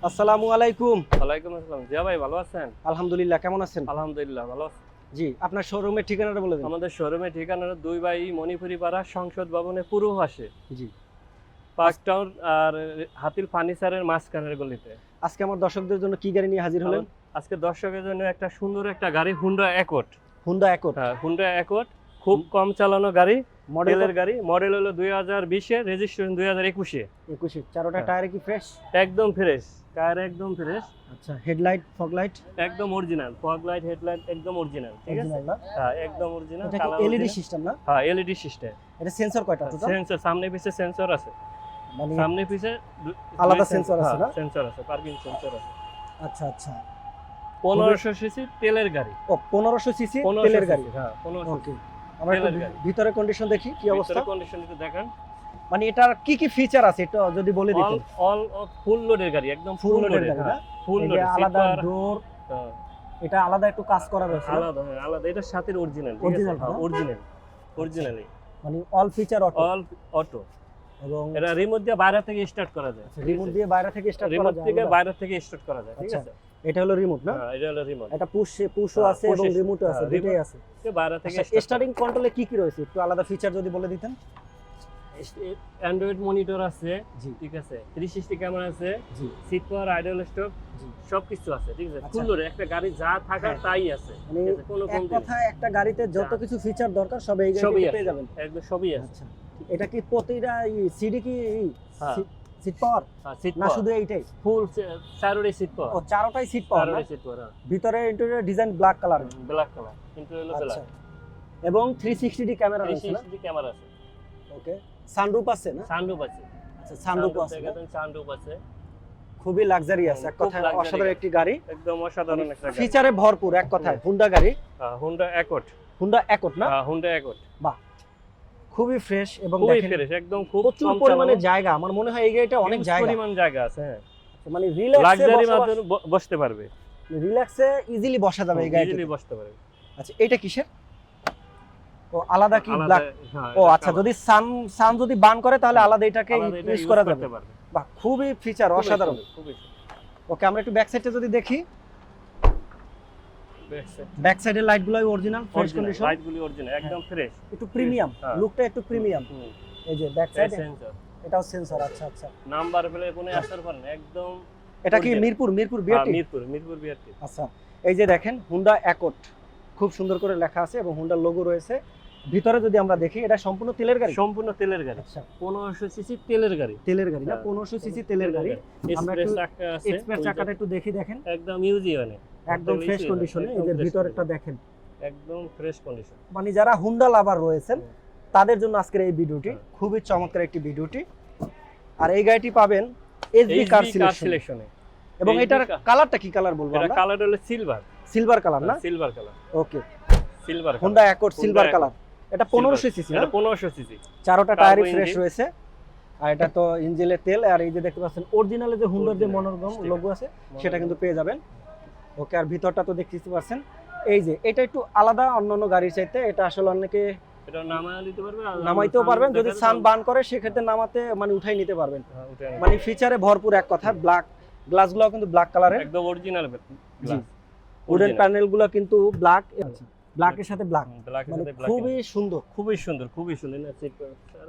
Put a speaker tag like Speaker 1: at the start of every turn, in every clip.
Speaker 1: আসসালামু আলাইকুম।
Speaker 2: ওয়ালাইকুম আসসালাম। জিয়া ভাই ভালো আছেন?
Speaker 1: আলহামদুলিল্লাহ, কেমন আছেন?
Speaker 2: আলহামদুলিল্লাহ ভালো আছি।
Speaker 1: জি, আপনার শোরুমের ঠিকানাটা বলে দিন।
Speaker 2: আমাদের শোরুমের ঠিকানাটা দুই বাই মণিপুরি পাড়া সংসদ ভবনের পূর্ব পাশে,
Speaker 1: জি।
Speaker 2: পার্ক টাউন আর হাতিল ফার্নিচারের মাঝখানের গলিতে।
Speaker 1: আজকে আমার দর্শকদের জন্য কি গাড়ি নিয়ে হাজির হলেন?
Speaker 2: আজকে দর্শকের জন্য একটা সুন্দর একটা গাড়ি, হুন্ডা অ্যাকর্ড।
Speaker 1: Honda accord.
Speaker 2: হ্যাঁ, হুন্ডা অ্যাকর্ড খুব কম চালানো গাড়ি,
Speaker 1: মডেলের
Speaker 2: মডেলের গাড়ি। মডেল হলো 2020 এর, রেজিস্ট্রেশন 2021 এ।
Speaker 1: 21 চারোটা
Speaker 2: হ্যাঁ।
Speaker 1: টায়ার কি ফ্রেশ?
Speaker 2: একদম ফ্রেশ, টায়ার একদম ফ্রেশ,
Speaker 1: আচ্ছা, হেডলাইট, ফগ লাইট
Speaker 2: একদম অরিজিনাল, ফগ লাইট, হেডলাইট একদম অরিজিনাল, ঠিক আছে?
Speaker 1: অরিজিনাল না?
Speaker 2: হ্যাঁ, একদম অরিজিনাল।
Speaker 1: এটা কি এলইডি সিস্টেম না?
Speaker 2: হ্যাঁ, এলইডি সিস্টেম।
Speaker 1: এটা সেন্সর কয়টা টোটাল?
Speaker 2: সেন্সর সামনে পিছে সেন্সর আছে,
Speaker 1: মানে
Speaker 2: সামনে পিছে
Speaker 1: আলাদা সেন্সর আছে না?
Speaker 2: সেন্সর আছে, পার্কিং সেন্সর আছে।
Speaker 1: আচ্ছা আচ্ছা।
Speaker 2: 1500 সিসি তেলের গাড়ি।
Speaker 1: ও 1500 সিসি
Speaker 2: 1500
Speaker 1: তেলের গাড়ি।
Speaker 2: হ্যাঁ, 1500
Speaker 1: ওকে। আমরা একটু
Speaker 2: তেলের গাড়ি।
Speaker 1: ভিতরে কন্ডিশন দেখি কি অবস্থা।
Speaker 2: ভিতরে কন্ডিশন একটু দেখান।
Speaker 1: মানে এটার কি কি ফিচার আছে একটু যদি বলে দিতেন।
Speaker 2: অল ফুল লোডের গাড়ি, একদম
Speaker 1: ফুল
Speaker 2: ফুল
Speaker 1: লোডের
Speaker 2: লোডের
Speaker 1: গাড়ি না?
Speaker 2: ফুল
Speaker 1: এই যে
Speaker 2: লোডের
Speaker 1: আলাদা ডোর, এটা আলাদা একটু কাজ করা রয়েছে।
Speaker 2: আলাদা, হ্যাঁ আলাদা। এটা সাথে অরিজিনাল,
Speaker 1: Original না?
Speaker 2: অরিজিনাল, অরিজিনালি
Speaker 1: মানে all feature auto
Speaker 2: all auto.
Speaker 1: এবং
Speaker 2: এটা রিমোট দিয়ে বাইরে থেকে স্টার্ট করা যায়।
Speaker 1: রিমোট দিয়ে বাইরে থেকে স্টার্ট করা
Speaker 2: রিমোট
Speaker 1: যায়।
Speaker 2: থেকে বাইরে থেকে স্টার্ট করা যায়, ঠিক
Speaker 1: আচ্ছা।
Speaker 2: আছে?
Speaker 1: এটা হলো রিমোট না?
Speaker 2: হ্যাঁ, এটা হলো রিমোট।
Speaker 1: এটা পুশও
Speaker 2: হ্যাঁ,
Speaker 1: আছে
Speaker 2: push
Speaker 1: এবং
Speaker 2: আছে।
Speaker 1: রিমোটও আছে,
Speaker 2: হ্যাঁ,
Speaker 1: দুটোই আছে।
Speaker 2: বাইরে থেকে
Speaker 1: আচ্ছা, স্টার্টিং কন্ট্রোলে কি কি রয়েছে একটু আলাদা ফিচার যদি বলে দিতেন।
Speaker 2: অ্যান্ড্রয়েড মনিটর আছে,
Speaker 1: জি
Speaker 2: ঠিক আছে, 360 ক্যামেরা আছে,
Speaker 1: জি
Speaker 2: সিট পাওয়ার, আইডল স্টপ,
Speaker 1: জি।
Speaker 2: সবকিছু আছে, ঠিক আছে?
Speaker 1: আচ্ছা।
Speaker 2: ফুল লোডে একটা গাড়ি যা থাকার
Speaker 1: হ্যাঁ।
Speaker 2: তাই আছে,
Speaker 1: মানে
Speaker 2: ঠিক আছে? কোনো
Speaker 1: এক
Speaker 2: কমতি নেই।
Speaker 1: কথায় একটা গাড়িতে যত
Speaker 2: যা।
Speaker 1: কিছু ফিচার দরকার সব এই
Speaker 2: সবই
Speaker 1: গাড়িতে
Speaker 2: আছে,
Speaker 1: পেয়ে যাবেন।
Speaker 2: একদম সবই আছে।
Speaker 1: আচ্ছা, এটা কি প্রতিটা সিডি কি
Speaker 2: হ্যাঁ।
Speaker 1: সিট পাওয়ার
Speaker 2: সিট
Speaker 1: না
Speaker 2: পাওয়ার
Speaker 1: শুধু এইটাই?
Speaker 2: ফুল চারোটাই সিট
Speaker 1: ও
Speaker 2: পাওয়ার,
Speaker 1: চারোটাই সিট পাওয়ার না?
Speaker 2: চারোটাই সিট পাওয়ার।
Speaker 1: ভিতরে interior design black colour.
Speaker 2: Black colour, কিন্তু হলো
Speaker 1: আচ্ছা,
Speaker 2: ব্ল্যাক।
Speaker 1: এবং 360 ক্যামেরা রয়েছে না?
Speaker 2: 360 ক্যামেরা আছে,
Speaker 1: ওকে। সানরুফ আছে না?
Speaker 2: সানরুফ আছে,
Speaker 1: আচ্ছা, সানরুফ আছে না?
Speaker 2: সানরুফ আছে।
Speaker 1: খুবই লাক্সারিয়াস, এক
Speaker 2: খুব
Speaker 1: কথায়
Speaker 2: luxury
Speaker 1: অসাধারণ একটি গাড়ি,
Speaker 2: একদম অসাধারণ একটা গাড়ি।
Speaker 1: ফিচারে ভরপুর এক কথায় হুন্ডা গাড়ি।
Speaker 2: Honda accord.
Speaker 1: হুন্ডা অ্যাকর্ড না?
Speaker 2: হুন্ডা অ্যাকর্ড
Speaker 1: বাহ, খুবই ফ্রেশ এবং
Speaker 2: খুবই
Speaker 1: দেখেন
Speaker 2: ফ্রেশ, একদম খুব
Speaker 1: প্রচুর
Speaker 2: কম
Speaker 1: পরিমাণে
Speaker 2: চালানো।
Speaker 1: জায়গা, আমার মনে হয় এই গাড়িটা অনেক
Speaker 2: Huge
Speaker 1: জায়গা,
Speaker 2: পরিমাণ জায়গা আছে, হ্যাঁ।
Speaker 1: মানে রিল্যাক্সে
Speaker 2: লাক্সারি মাধ্যমে বসতে পারবে,
Speaker 1: ইজিলি বসা যাবে এই গাড়িতে।
Speaker 2: ইজিলি বসতে পারবে।
Speaker 1: আচ্ছা, এটা কিসের? ও আলাদা কি
Speaker 2: আলাদা,
Speaker 1: ব্ল্যাক?
Speaker 2: হ্যাঁ,
Speaker 1: ও
Speaker 2: এটা
Speaker 1: আচ্ছা,
Speaker 2: cover।
Speaker 1: যদি সান যদি বার্ন করে তাহলে আলাদা এটাকে
Speaker 2: আলাদা এটা
Speaker 1: ইউজ
Speaker 2: use
Speaker 1: করা
Speaker 2: করতে
Speaker 1: যাবে।
Speaker 2: পারবে।
Speaker 1: বাহ, খুবই ফিচার
Speaker 2: খুবই
Speaker 1: অসাধারণ।
Speaker 2: সুন্দর, খুবই সুন্দর।
Speaker 1: ওকে, আমরা একটু ব্যাক সাইডটা যদি দেখি,
Speaker 2: Back side,
Speaker 1: ব্যাক সাইডের লাইটগুলো অরিজিনাল ফ্রেশ
Speaker 2: original,
Speaker 1: কন্ডিশন,
Speaker 2: লাইটগুলি অরিজিনাল, একদম ফ্রেশ।
Speaker 1: একটু প্রিমিয়াম,
Speaker 2: হ্যাঁ।
Speaker 1: লুকটা একটু প্রিমিয়াম। এই যে ব্যাক সাইডে
Speaker 2: সেন্সর,
Speaker 1: এটাও সেন্সর। আচ্ছা আচ্ছা,
Speaker 2: নাম্বার প্লেট কোনো আসার পর না, একদম।
Speaker 1: এটা কি
Speaker 2: Original।
Speaker 1: Mirpur BRT?
Speaker 2: Mirpur BRT.
Speaker 1: আচ্ছা, এই যে দেখেন হুন্ডা অ্যাকর্ড খুব সুন্দর করে লেখা আছে এবং হুন্ডার লোগো রয়েছে। ভিতরে যদি আমরা দেখি, এটা সম্পূর্ণ তেলের গাড়ি।
Speaker 2: সম্পূর্ণ তেলের গাড়ি,
Speaker 1: আচ্ছা,
Speaker 2: 1500 সিসি তেলের গাড়ি।
Speaker 1: তেলের গাড়ি না?
Speaker 2: হ্যাঁ।
Speaker 1: 1500 সিসি তেলের গাড়ি। আমরা
Speaker 2: এক্সপ্রেস
Speaker 1: একটু
Speaker 2: চাকা আছে,
Speaker 1: এক্সপ্রেস চাকাটা একটু দেখি, দেখেন
Speaker 2: একদম মিউজিয়ামে,
Speaker 1: একদম ফ্রেশ কন্ডিশনে। এই যে ভিতরেরটা দেখেন,
Speaker 2: একদম ফ্রেশ কন্ডিশন।
Speaker 1: মানে যারা হুন্ডা লাভার রয়েছেন তাদের জন্য আজকের এই ভিডিওটি
Speaker 2: হ্যাঁ।
Speaker 1: খুবই চমৎকার একটি ভিডিওটি। আর এই গাড়িটি পাবেন এসবি কার সিলেকশনে। এবং
Speaker 2: HB
Speaker 1: এটার
Speaker 2: car।
Speaker 1: কালারটা কি কালার বলবো
Speaker 2: এটা
Speaker 1: আমরা?
Speaker 2: কালার হলো সিলভার,
Speaker 1: সিলভার কালার না?
Speaker 2: Silver colour,
Speaker 1: okay,
Speaker 2: silver
Speaker 1: Honda Accord
Speaker 2: Honda
Speaker 1: silver
Speaker 2: Accord।
Speaker 1: Colour. এটা 1500 সিসি না?
Speaker 2: এটা 1500 সিসি,
Speaker 1: চারোটা
Speaker 2: Turbo
Speaker 1: টায়ারই ফ্রেশ
Speaker 2: engine।
Speaker 1: রয়েছে। আর এটা তো ইঞ্জিনের তেল। আর এই যে দেখতে পাচ্ছেন অরিজিনালে যে হুন্ডার যে
Speaker 2: Original
Speaker 1: মনোরম
Speaker 2: sticker।
Speaker 1: লোগো আছে সেটা কিন্তু পেয়ে যাবেন। ওকে, আর ভিতরটা তো দেখতে পাচ্ছেন। এই যে এটা একটু আলাদা অন্যান্য গাড়ির চাইতে, এটা আসলে অনেকে
Speaker 2: এটা নামায় দিতে পারবে, আর
Speaker 1: নামাইতেও
Speaker 2: সামনে
Speaker 1: পারবেন, যদি
Speaker 2: দেখালে
Speaker 1: সান বার্ন করে সেক্ষেত্রে নামাতে মানে উঠাই নিতে পারবেন।
Speaker 2: হ্যাঁ, উঠে আনবে।
Speaker 1: মানে ফিচারে ভরপুর এক কথা। ব্ল্যাক গ্লাসগুলো কিন্তু ব্ল্যাক কালারের,
Speaker 2: একদম অরিজিনাল
Speaker 1: জি। উডেন প্যানেলগুলো কিন্তু ব্ল্যাক, ব্ল্যাকের সাথে ব্ল্যাক,
Speaker 2: ব্ল্যাক
Speaker 1: মানে
Speaker 2: সাথে ব্ল্যাক,
Speaker 1: খুবই সুন্দর।
Speaker 2: খুবই সুন্দর, খুবই সুন্দর না? সিট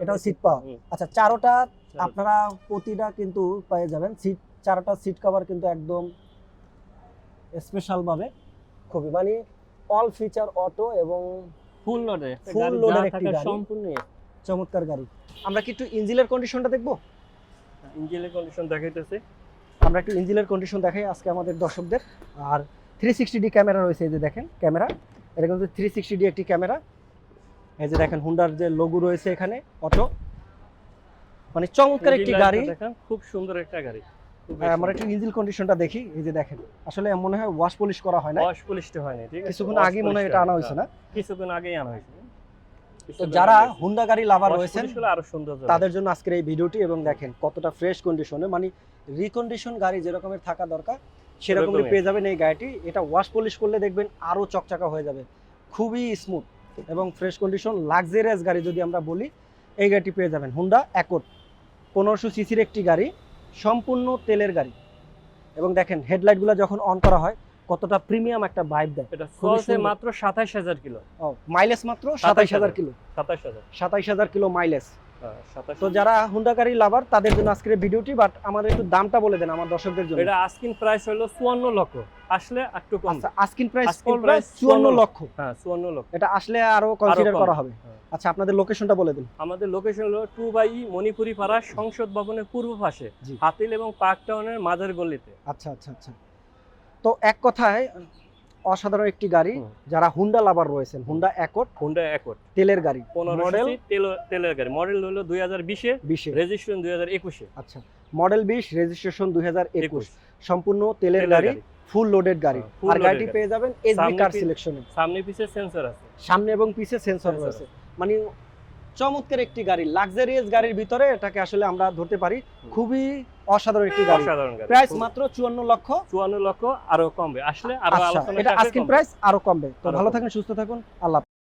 Speaker 1: এটাও সিট পাওয়ার। আচ্ছা, চারোটা আপনারা প্রতিটা কিন্তু পেয়ে যাবেন সিট, চারোটা সিট কভার কিন্তু একদম স্পেশাল ভাবে, খুবই মানে অল ফিচার অটো এবং
Speaker 2: ফুল লোডে,
Speaker 1: Full load এর একটি গাড়ি।
Speaker 2: সম্পূর্ণ
Speaker 1: চমৎকার গাড়ি। আমরা কি একটু ইঞ্জিনের কন্ডিশনটা দেখবো?
Speaker 2: ইঞ্জিনের কন্ডিশন দেখাইতেছে।
Speaker 1: আমরা একটু ইঞ্জিনের কন্ডিশন দেখাই আজকে আমাদের দর্শকদের। আর 360D ক্যামেরা রয়েছে, এই যে দেখেন ক্যামেরা, এটা কিন্তু 360D একটি ক্যামেরা। এই যে দেখেন হুন্ডার যে লোগো রয়েছে এখানে অটো, মানে চমৎকার একটি গাড়ি।
Speaker 2: দেখেন খুব সুন্দর একটা গাড়ি।
Speaker 1: আমরা একটু ইঞ্জিন কন্ডিশনটা দেখি। এই যে দেখেন, আসলে মনে হয় ওয়াশ পলিশ করা হয় না,
Speaker 2: ওয়াশ পলিশড হয়নি, ঠিক আছে?
Speaker 1: কিছুক্ষণ আগে মনে হয় এটা আনা হয়েছে না?
Speaker 2: কিছুক্ষণ আগেই আনা হয়েছে।
Speaker 1: তো যারা হুন্ডা গাড়ি লাভার রয়েছেন
Speaker 2: আরো সুন্দর
Speaker 1: তাদের জন্য আজকের এই ভিডিওটি। এবং দেখেন কতটা ফ্রেশ কন্ডিশনে, মানে রিকন্ডিশন গাড়ি যেরকমের থাকা দরকার সেরকমই পেয়ে যাবেন এই গাড়িটি। এটা ওয়াশ পলিশ করলে দেখবেন আরো চকচকা হয়ে যাবে, খুবই স্মুথ এবং ফ্রেশ কন্ডিশন লাক্সারিয়াস গাড়ি যদি আমরা বলি, এই গাড়িটি পেয়ে যাবেন হুন্ডা অ্যাকর্ড। 1500 সিসির একটি গাড়ি, সম্পূর্ণ তেলের গাড়ি। এবং দেখেন হেডলাইটগুলো যখন অন করা হয় কতটা প্রিমিয়াম একটা ভাইব দেয়।
Speaker 2: এটা
Speaker 1: খুবই
Speaker 2: চলছে
Speaker 1: সুন্দর।
Speaker 2: মাত্র 27000 কিলো।
Speaker 1: মাইলেজ মাত্র 27000 কিলো,
Speaker 2: 27000
Speaker 1: 27000 কিলো মাইলেজ।
Speaker 2: হ্যাঁ, 27,000
Speaker 1: তো যারা হুন্ডা গাড়ি লাভার তাদের জন্য আজকের ভিডিওটি, বাট আমাদের একটু দামটা বলে দেন আমার দর্শকদের জন্য।
Speaker 2: এটা আস্কিং প্রাইস হলো 54 লক্ষ, আসলে একটু কম।
Speaker 1: আচ্ছা, আস্কিং প্রাইস
Speaker 2: Asking
Speaker 1: প্রায়
Speaker 2: price
Speaker 1: 54 লক্ষ।
Speaker 2: হ্যাঁ 54 লক্ষ।
Speaker 1: এটা আসলে আরো কনসিডার
Speaker 2: কম।
Speaker 1: করা হবে।
Speaker 2: হ্যাঁ।
Speaker 1: আচ্ছা, আপনাদের লোকেশনটা বলে দিন।
Speaker 2: আমাদের লোকেশন হলো 2/E মণিপুরি পাড়া সংসদ ভবনের পূর্ব পাশে,
Speaker 1: জি।
Speaker 2: হাতিল এবং পার্ক টাউনের মাঝের গলিতে।
Speaker 1: আচ্ছা আচ্ছা আচ্ছা। তো এক কথায় অসাধারণ একটি গাড়ি।
Speaker 2: হুম।
Speaker 1: যারা হুন্ডা লাভার রয়েছেন, হুন্ডা অ্যাকর্ড
Speaker 2: হুন্ডা অ্যাকর্ড
Speaker 1: তেলের গাড়ি,
Speaker 2: 15
Speaker 1: মডেল
Speaker 2: তেলের গাড়ি। মডেল হলো 2020 এ,
Speaker 1: 20
Speaker 2: রেজিস্ট্রেশন 2021 এ।
Speaker 1: আচ্ছা, মডেল 20, রেজিস্ট্রেশন 2021, সম্পূর্ণ তেলের গাড়ি, ফুল লোডেড গাড়ি।
Speaker 2: হ্যাঁ, full
Speaker 1: আর
Speaker 2: loaded
Speaker 1: গাড়িটি
Speaker 2: গাড়ি।
Speaker 1: পেয়ে যাবেন এসবি
Speaker 2: সামনে
Speaker 1: কার
Speaker 2: কি-
Speaker 1: সিলেকশনে।
Speaker 2: সামনে পিছে সেন্সর আছে।
Speaker 1: সামনে এবং পিছে সেন্সর
Speaker 2: Sensor
Speaker 1: রয়েছে। মানে চমৎকার একটি গাড়ি, লাক্সারিয়াস গাড়ির ভিতরে এটাকে আসলে আমরা ধরতে পারি। খুবই অসাধারণ একটি গাড়ি।
Speaker 2: অসাধারণ গাড়ি।
Speaker 1: প্রাইস
Speaker 2: খুব-
Speaker 1: মাত্র 54 লক্ষ।
Speaker 2: 54 লক্ষ, আরো কমবে, আসলে আরো
Speaker 1: আচ্ছা,
Speaker 2: আলোচনা
Speaker 1: এটা
Speaker 2: সাপেক্ষে
Speaker 1: আস্কিং
Speaker 2: কমবে।
Speaker 1: প্রাইস আরো কমবে। তো
Speaker 2: আরো
Speaker 1: ভালো
Speaker 2: কমবে।
Speaker 1: থাকুন, সুস্থ থাকুন, আল্লাহ হাফেজ।